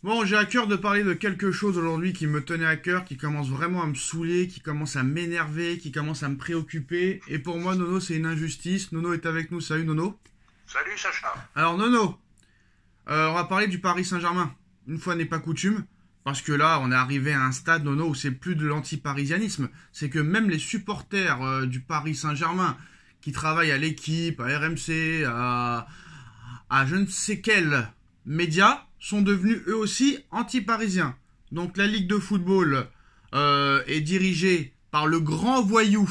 Bon, j'ai à cœur de parler de quelque chose aujourd'hui qui me tenait à cœur, qui commence vraiment à me saouler, qui commence à m'énerver, qui commence à me préoccuper. Et pour moi, Nono, c'est une injustice. Nono est avec nous. Salut, Nono. Salut Sacha. Alors, Nono, on va parler du Paris Saint-Germain. Une fois n'est pas coutume. Parce que là, on est arrivé à un stade, Nono, où c'est plus de l'anti-parisianisme. C'est que même les supporters du Paris Saint-Germain, qui travaillent à l'équipe, à RMC, à je ne sais quel média, sont devenus eux aussi anti-parisiens. Donc la Ligue de football est dirigée par le grand voyou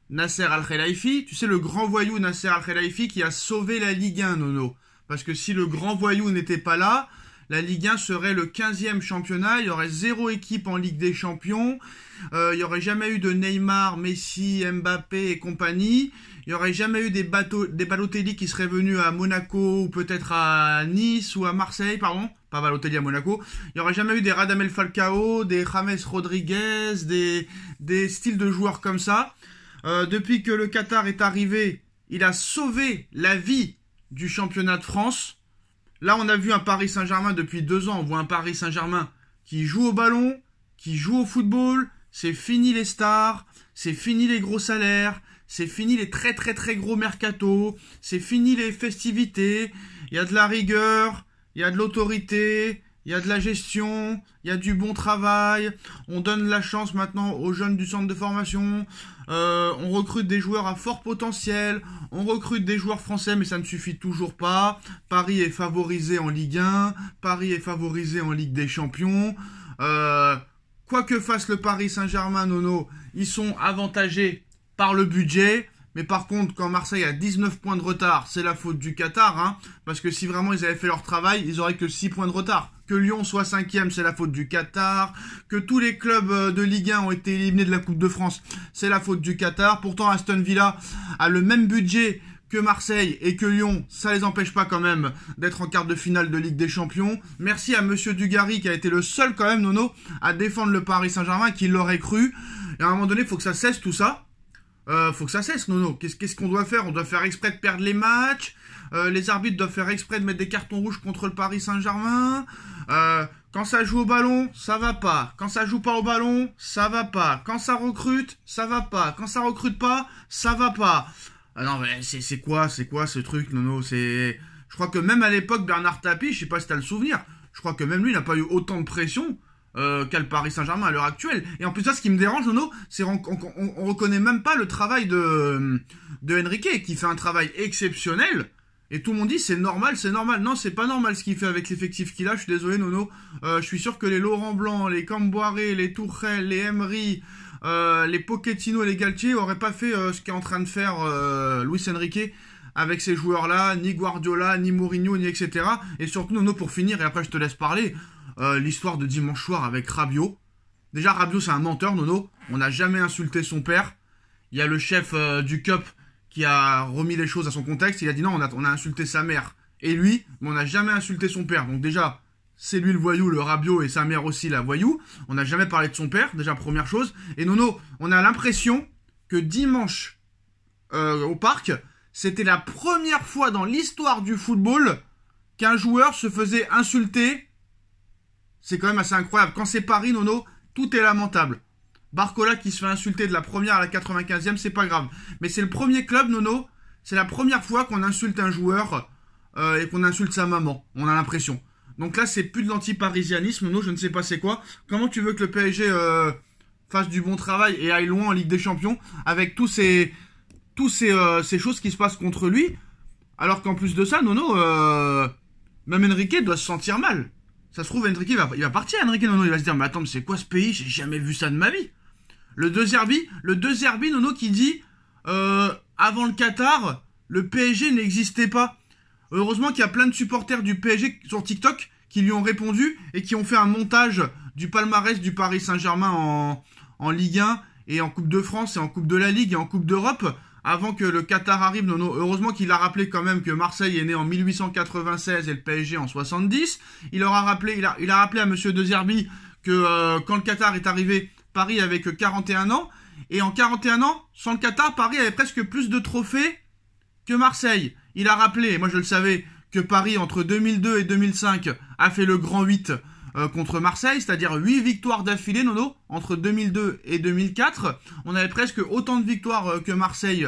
Nasser Al-Khelaifi. Tu sais, le grand voyou Nasser Al-Khelaifi qui a sauvé la Ligue 1, Nono. Parce que si le grand voyou n'était pas là, la Ligue 1 serait le 15e championnat, il y aurait zéro équipe en Ligue des Champions, il n'y aurait jamais eu de Neymar, Messi, Mbappé et compagnie, il n'y aurait jamais eu des Balotelli qui seraient venus à Monaco ou peut-être à Nice ou à Marseille, pardon, pas Balotelli à Monaco, il n'y aurait jamais eu des Radamel Falcao, des James Rodriguez, des styles de joueurs comme ça. Depuis que le Qatar est arrivé, il a sauvé la vie du championnat de France. Là, on a vu un Paris Saint-Germain depuis 2 ans. On voit un Paris Saint-Germain qui joue au ballon, qui joue au football. C'est fini les stars, c'est fini les gros salaires, c'est fini les très très très gros mercatos, c'est fini les festivités. Il y a de la rigueur, il y a de l'autorité, il y a de la gestion, il y a du bon travail. On donne la chance maintenant aux jeunes du centre de formation. On recrute des joueurs à fort potentiel. On recrute des joueurs français, mais ça ne suffit toujours pas. Paris est favorisé en Ligue 1. Paris est favorisé en Ligue des Champions. Quoi que fasse le Paris Saint-Germain, Nono, ils sont avantagés par le budget. Mais par contre, quand Marseille a 19 points de retard, c'est la faute du Qatar, hein, parce que si vraiment ils avaient fait leur travail, ils auraient que 6 points de retard. Que Lyon soit 5e, c'est la faute du Qatar. Que tous les clubs de Ligue 1 ont été éliminés de la Coupe de France, c'est la faute du Qatar. Pourtant, Aston Villa a le même budget que Marseille et que Lyon, ça les empêche pas quand même d'être en quart de finale de Ligue des Champions. Merci à Monsieur Dugarry qui a été le seul quand même, Nono, à défendre le Paris Saint-Germain, qui l'aurait cru. Et à un moment donné, il faut que ça cesse tout ça. Faut que ça cesse, Nono. Qu'est-ce qu'on doit faire? On doit faire exprès de perdre les matchs. Les arbitres doivent faire exprès de mettre des cartons rouges contre le Paris Saint-Germain. Quand ça joue au ballon, ça va pas. Quand ça joue pas au ballon, ça va pas. Quand ça recrute, ça va pas. Quand ça recrute pas, ça va pas. Ah non, mais c'est quoi ce truc, Nono? Je crois que même à l'époque, Bernard Tapie, je sais pas si t'as le souvenir, je crois que même lui n'a pas eu autant de pression qu'a le Paris Saint-Germain à l'heure actuelle. Et en plus, ça, ce qui me dérange, Nono, c'est on reconnaît même pas le travail de Enrique, qui fait un travail exceptionnel. Et tout le monde dit c'est normal, c'est normal. Non, c'est pas normal ce qu'il fait avec l'effectif qu'il a. Je suis désolé, Nono. Je suis sûr que les Laurent Blanc, les Camboiré, les Tourelle, les Emery, les Pochettino et les Galtier auraient pas fait ce qu'est en train de faire Luis Enrique avec ces joueurs-là, ni Guardiola, ni Mourinho, ni etc. Et surtout, Nono, pour finir, et après je te laisse parler, l'histoire de dimanche soir avec Rabiot. Déjà, Rabiot, c'est un menteur, Nono. On n'a jamais insulté son père. Il y a le chef du CUP qui a remis les choses à son contexte. Il a dit non, on a insulté sa mère et lui, mais on n'a jamais insulté son père. Donc déjà, c'est lui le voyou, le Rabiot, et sa mère aussi la voyou. On n'a jamais parlé de son père, déjà première chose. Et Nono, on a l'impression que dimanche, au parc, c'était la première fois dans l'histoire du football qu'un joueur se faisait insulter. C'est quand même assez incroyable. Quand c'est Paris, Nono, tout est lamentable. Barcola qui se fait insulter de la première à la 95e, c'est pas grave. Mais c'est le premier club, Nono, c'est la première fois qu'on insulte un joueur et qu'on insulte sa maman. On a l'impression. Donc là, c'est plus de l'anti-parisianisme, Nono, je ne sais pas c'est quoi. Comment tu veux que le PSG fasse du bon travail et aille loin en Ligue des Champions avec ces choses qui se passent contre lui, alors qu'en plus de ça, Nono, même Enrique doit se sentir mal. Ça se trouve, Enrique, il va partir, Enrique, Nono, il va se dire, mais attends, mais c'est quoi ce pays? J'ai jamais vu ça de ma vie. Le De Zerbi, Nono, qui dit, avant le Qatar, le PSG n'existait pas. Heureusement qu'il y a plein de supporters du PSG sur TikTok qui lui ont répondu et qui ont fait un montage du palmarès du Paris Saint-Germain en Ligue 1 et en Coupe de France et en Coupe de la Ligue et en Coupe d'Europe avant que le Qatar arrive. Nono, heureusement qu'il a rappelé quand même que Marseille est né en 1896 et le PSG en 70. Il a rappelé à Monsieur De Zerbi que quand le Qatar est arrivé, Paris avait que 41 ans. Et en 41 ans, sans le Qatar, Paris avait presque plus de trophées que Marseille. Il a rappelé, et moi je le savais, que Paris entre 2002 et 2005 a fait le grand 8 contre Marseille, c'est-à-dire 8 victoires d'affilée, Nono, entre 2002 et 2004. On avait presque autant de victoires que Marseille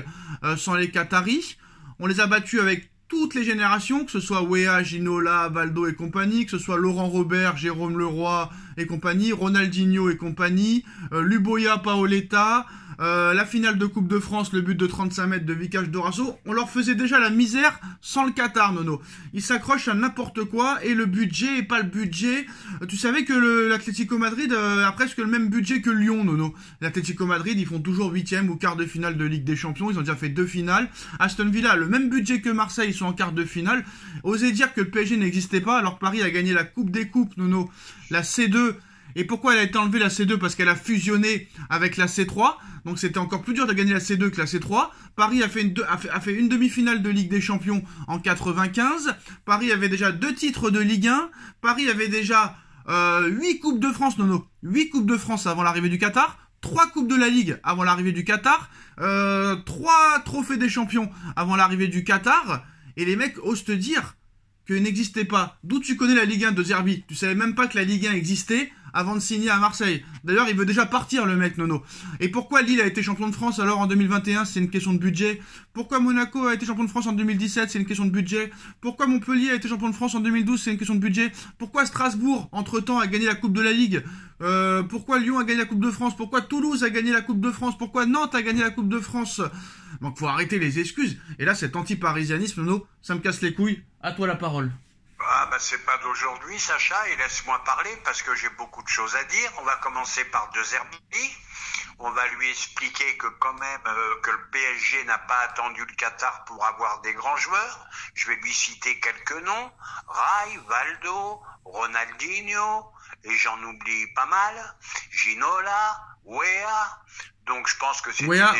sans les Qataris. On les a battus avec toutes les générations, que ce soit Weah, Ginola, Valdo et compagnie, que ce soit Laurent Robert, Jérôme Leroy et compagnie, Ronaldinho et compagnie, Luboya, Paoletta, la finale de Coupe de France, le but de 35 mètres de Vicage Dorasso. On leur faisait déjà la misère sans le Qatar, Nono. Ils s'accrochent à n'importe quoi et le budget est pas le budget. Tu savais que l'Atlético Madrid a presque le même budget que Lyon, Nono. L'Atlético Madrid, ils font toujours 8e ou quart de finale de Ligue des Champions. Ils ont déjà fait 2 finales. Aston Villa, le même budget que Marseille, ils sont en quart de finale. Osez dire que le PSG n'existait pas alors que Paris a gagné la Coupe des Coupes, Nono. La C2. Et pourquoi elle a été enlevée la C2? Parce qu'elle a fusionné avec la C3. Donc c'était encore plus dur de gagner la C2 que la C3. Paris a fait une demi-finale de Ligue des Champions en 95. Paris avait déjà 2 titres de Ligue 1. Paris avait déjà 8 Coupes de France, Nono. 8 Coupes de France avant l'arrivée du Qatar. 3 Coupes de la Ligue avant l'arrivée du Qatar. 3 trophées des champions avant l'arrivée du Qatar. Et les mecs osent te dire que n'existait pas. D'où tu connais la Ligue 1 de Zerbi? Tu savais même pas que la Ligue 1 existait avant de signer à Marseille. D'ailleurs, il veut déjà partir, le mec, Nono. Et pourquoi Lille a été champion de France alors en 2021? C'est une question de budget. Pourquoi Monaco a été champion de France en 2017? C'est une question de budget. Pourquoi Montpellier a été champion de France en 2012? C'est une question de budget. Pourquoi Strasbourg, entre-temps, a gagné la Coupe de la Ligue? Pourquoi Lyon a gagné la Coupe de France? Pourquoi Toulouse a gagné la Coupe de France? Pourquoi Nantes a gagné la Coupe de France? Donc, faut arrêter les excuses. Et là, cet anti-parisianisme, Nono, ça me casse les couilles. À toi la parole. Ah bah c'est pas d'aujourd'hui, Sacha, et laisse-moi parler parce que j'ai beaucoup de choses à dire. On va commencer par De Zerbi. On va lui expliquer que quand même que le PSG n'a pas attendu le Qatar pour avoir des grands joueurs. Je vais lui citer quelques noms. Rai, Valdo, Ronaldinho, et j'en oublie pas mal. Ginola, Weah. Donc je pense que c'est déjà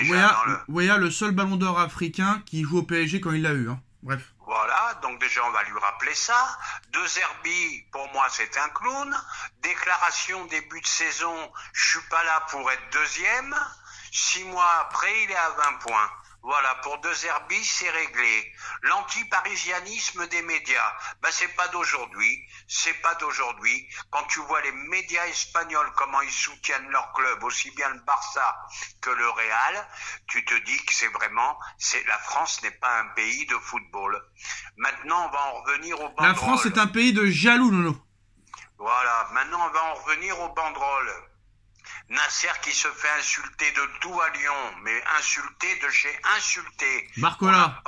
Weah, le seul ballon d'or africain qui joue au PSG quand il l'a eu. Hein. Bref. Voilà, donc déjà on va lui rappeler ça. De Zerbi, pour moi c'est un clown. Déclaration début de saison, je suis pas là pour être deuxième. 6 mois après, il est à 20 points. Voilà, pour De Zerbi, c'est réglé. L'anti-parisianisme des médias, c'est pas d'aujourd'hui. C'est pas d'aujourd'hui. Quand tu vois les médias espagnols, comment ils soutiennent leur club, aussi bien le Barça que le Real, tu te dis que la France n'est pas un pays de football. Maintenant, on va en revenir aux banderoles. La France est un pays de jaloux, Nono. Voilà, maintenant on va en revenir aux banderoles. Nasser qui se fait insulter de tout à Lyon, mais insulté de chez insulté. Barcola.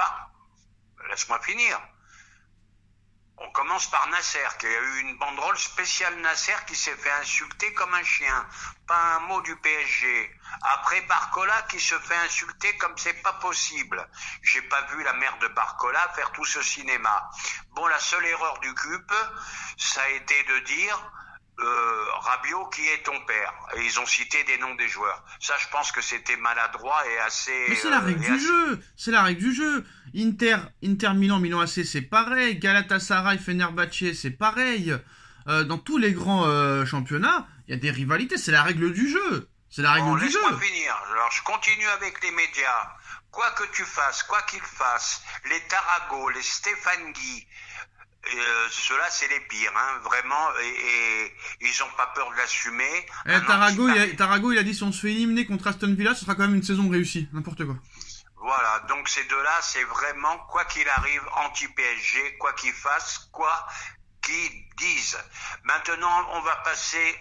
Laisse-moi finir. On commence par Nasser, qui a eu une banderole spéciale Nasser qui s'est fait insulter comme un chien. Pas un mot du PSG. Après Barcola qui se fait insulter comme c'est pas possible. J'ai pas vu la mère de Barcola faire tout ce cinéma. Bon, la seule erreur du CUP, ça a été de dire Rabiot, qui est ton père? Et ils ont cité des noms des joueurs. Ça, je pense que c'était maladroit et assez... Mais c'est la règle du jeu. C'est la règle du jeu. Inter Milan, Milan AC, c'est pareil. Galatasaray, Fenerbahçe, c'est pareil. Dans tous les grands championnats, il y a des rivalités. C'est la règle du jeu. C'est la règle du jeu. Laisse-moi finir. Alors, je continue avec les médias. Quoi que tu fasses, quoi qu'ils fassent, les Tarago, les Stéphane Guy... ceux-là, c'est les pires, hein, vraiment, et ils ont pas peur de l'assumer. Tarago, il a dit si on se fait éliminer contre Aston Villa, ce sera quand même une saison réussie, n'importe quoi. Voilà, donc ces deux-là, c'est vraiment, quoi qu'il arrive, anti-PSG, quoi qu'ils fassent, quoi qu'ils disent. Maintenant, on va passer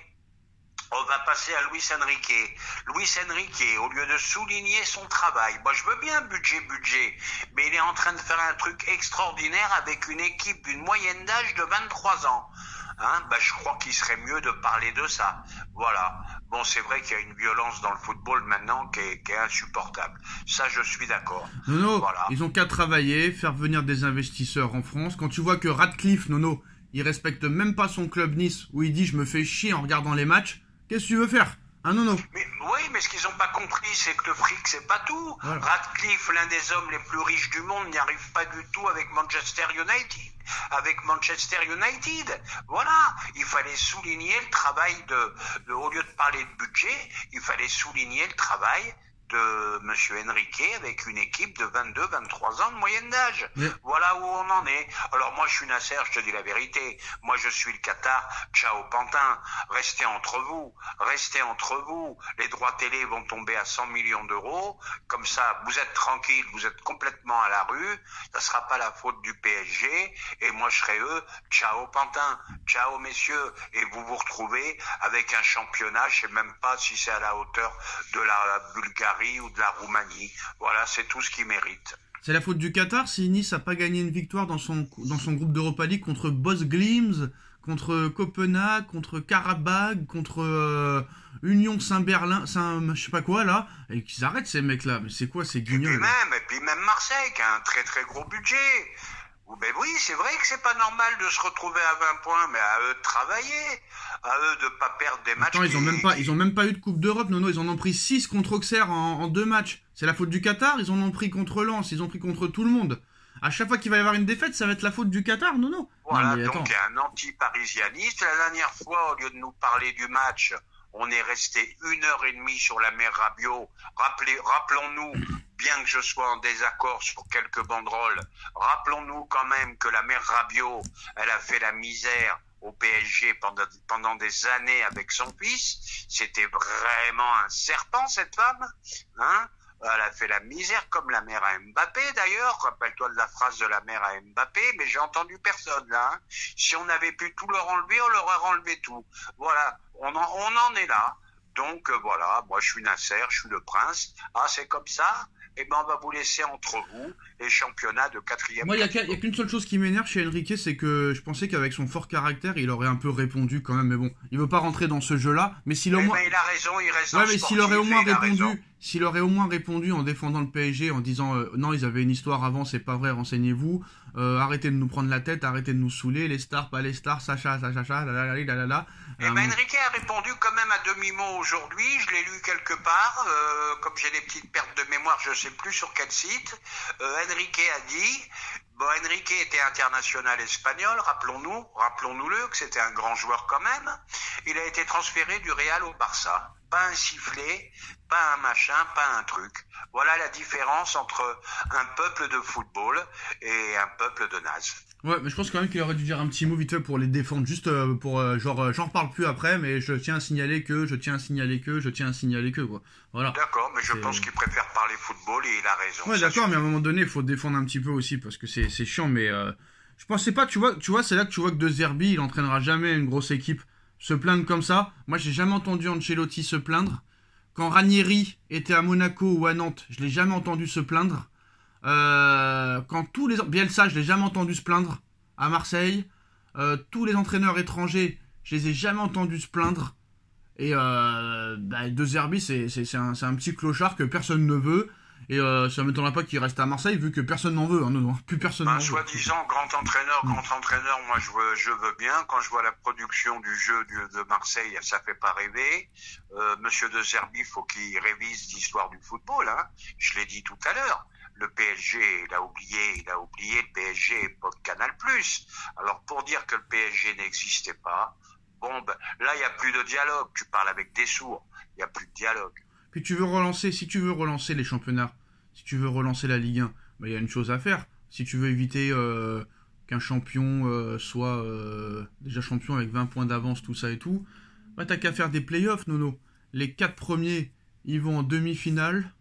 à Luis Enrique. Luis Enrique, au lieu de souligner son travail, moi je veux bien budget, mais il est en train de faire un truc extraordinaire avec une équipe d'une moyenne d'âge de 23 ans. Je crois qu'il serait mieux de parler de ça. Voilà. Bon, c'est vrai qu'il y a une violence dans le football maintenant qui est insupportable. Ça, je suis d'accord. Nono, voilà. Ils ont qu'à travailler, faire venir des investisseurs en France. Quand tu vois que Ratcliffe, Nono, il respecte même pas son club Nice, où il dit je me fais chier en regardant les matchs, qu'est-ce que tu veux faire? Nono. Mais ce qu'ils n'ont pas compris, c'est que le fric, c'est pas tout. Voilà. Radcliffe, l'un des hommes les plus riches du monde, n'y arrive pas du tout avec Manchester United. Voilà, il fallait souligner le travail au lieu de parler de budget, il fallait souligner le travail de Monsieur Enrique avec une équipe de 22-23 ans de moyenne d'âge. Mais... Voilà où on en est. Alors moi je suis Nasser, je te dis la vérité. Moi je suis le Qatar. Ciao Pantin. Restez entre vous. Restez entre vous. Les droits télé vont tomber à 100 millions d'euros. Comme ça, vous êtes tranquille, vous êtes complètement à la rue. Ça sera pas la faute du PSG. Et moi je serai eux. Ciao Pantin. Ciao messieurs. Et vous vous retrouvez avec un championnat. Je sais même pas si c'est à la hauteur de la Bulgarie ou de la Roumanie. Voilà, c'est tout ce qu'ils méritent. C'est la faute du Qatar si Nice n'a pas gagné une victoire dans son groupe d'Europa League contre Bosch-Glims, contre Copenhague, contre Karabakh, contre Union Saint-Berlin, je sais pas quoi là, et qu'ils arrêtent ces mecs-là. Mais c'est quoi ces guignols? Et puis même Marseille qui a un très très gros budget. Ben oui, c'est vrai que c'est pas normal de se retrouver à 20 points, mais à eux de travailler, à eux de pas perdre des matchs. Attends, ils ont même pas eu de Coupe d'Europe, Nono, ils en ont pris 6 contre Auxerre en 2 matchs. C'est la faute du Qatar, ils en ont pris contre Lens, ils ont pris contre tout le monde. À chaque fois qu'il va y avoir une défaite, ça va être la faute du Qatar, Nono. Voilà, non, donc il y a un anti-parisianiste. La dernière fois, au lieu de nous parler du match, on est resté 1h30 sur la mer Rabiot. Rappelons-nous, bien que je sois en désaccord sur quelques banderoles, rappelons-nous quand même que la mère Rabiot, elle a fait la misère au PSG pendant des années avec son fils. C'était vraiment un serpent, cette femme, hein. Elle a fait la misère comme la mère à Mbappé d'ailleurs. Rappelle-toi de la phrase de la mère à Mbappé, mais j'ai entendu personne là. Hein. Si on avait pu tout leur enlever, on leur aurait enlevé tout. Voilà, on en est là. Donc voilà, moi je suis Nasser, je suis le prince. Ah c'est comme ça. Eh ben on va vous laisser entre vous les championnats de 4e. Moi il y a qu'une seule chose qui m'énerve chez Enrique, c'est que je pensais qu'avec son fort caractère, il aurait un peu répondu quand même. Mais bon, il veut pas rentrer dans ce jeu-là. Mais s'il ben, il a raison, il reste. Ouais, mais s'il aurait au moins répondu en défendant le PSG, en disant non, ils avaient une histoire avant, c'est pas vrai, renseignez-vous. Arrêtez de nous prendre la tête, arrêtez de nous saouler, les stars, pas les stars, Sacha, la. Et ben Enrique a répondu quand même à demi-mot aujourd'hui, je l'ai lu quelque part, comme j'ai des petites pertes de mémoire, je sais plus sur quel site. Enrique a dit, Enrique était international espagnol, rappelons-nous-le, que c'était un grand joueur quand même. Il a été transféré du Real au Barça. Pas un sifflet, pas un machin, pas un truc. Voilà la différence entre un peuple de football et un peuple de nazes. Ouais, mais je pense quand même qu'il aurait dû dire un petit mot vite fait pour les défendre, juste pour j'en reparle plus après, mais je tiens à signaler que, quoi. Voilà. D'accord, mais je pense qu'il préfère parler football et il a raison. Ouais, d'accord, mais à un moment donné, il faut défendre un petit peu aussi, parce que c'est chiant, mais je pensais pas, tu vois, c'est là que tu vois que De Zerbi, il entraînera jamais une grosse équipe. Se plaindre comme ça, moi j'ai jamais entendu Ancelotti se plaindre. Quand Ranieri était à Monaco ou à Nantes, je l'ai jamais entendu se plaindre. Quand tous les Bielsa, je l'ai jamais entendu se plaindre à Marseille. Tous les entraîneurs étrangers, je les ai jamais entendus se plaindre. Et De Zerbi, c'est un petit clochard que personne ne veut. Et ça ne m'étonnerait pas qu'il reste à Marseille vu que personne n'en veut. Hein, non, plus personne n'en veut. Soi-disant, grand entraîneur, moi je veux bien. Quand je vois la production du jeu de Marseille, ça fait pas rêver. Monsieur De Zerbi, faut qu'il révise l'histoire du football. Hein. Je l'ai dit tout à l'heure. Le PSG, il a oublié le PSG époque Canal+. Alors pour dire que le PSG n'existait pas, là il y a plus de dialogue. Tu parles avec des sourds, il y a plus de dialogue. Puis si tu veux relancer les championnats, si tu veux relancer la Ligue 1, il y a une chose à faire. Si tu veux éviter qu'un champion soit déjà champion avec 20 points d'avance, tout ça et tout, t'as qu'à faire des playoffs, Nono. Les 4 premiers, ils vont en demi-finale.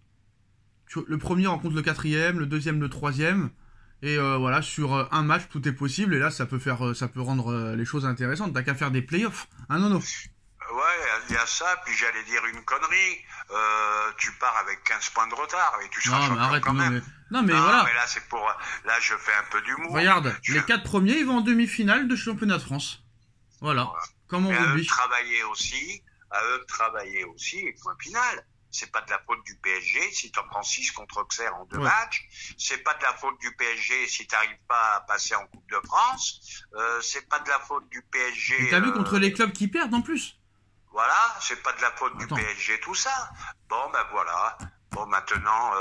Le premier rencontre le 4e, le deuxième le 3e. Et voilà, sur un match, tout est possible. Et là, ça peut rendre les choses intéressantes. T'as qu'à faire des playoffs, hein, Nono? Ouais, il y a ça, puis j'allais dire une connerie. Tu pars avec 15 points de retard et tu seras champion quand même. Non, mais voilà. Mais là, là, je fais un peu d'humour. Regarde, les 4 premiers, ils vont en demi-finale de championnat de France. Voilà. Comment on oublie. À eux de travailler aussi, et point final. C'est pas de la faute du PSG si t'en prends 6 contre Auxerre en 2 matchs. C'est pas de la faute du PSG si t'arrives pas à passer en Coupe de France. C'est pas de la faute du PSG. Et t'as vu contre les clubs qui perdent en plus. Voilà, c'est pas de la faute du PSG tout ça. Voilà. Maintenant,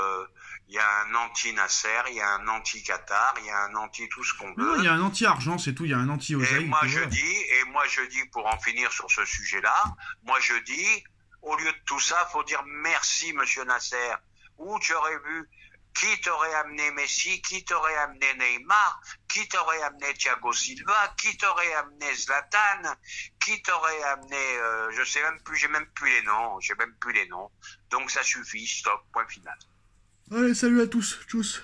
il y a un anti-Nasser, il y a un anti-Qatar, il y a un anti tout ce qu'on veut. Non, il y a un anti-argent, c'est tout, il y a un anti-oseille. Et moi je dis, pour en finir sur ce sujet-là, Au lieu de tout ça, faut dire merci, monsieur Nasser. Où tu aurais vu qui t'aurait amené Messi, qui t'aurait amené Neymar, qui t'aurait amené Thiago Silva, qui t'aurait amené Zlatan, qui t'aurait amené, je sais même plus, j'ai même plus les noms. Donc ça suffit, stop, point final. Allez, salut à tous, tchuss.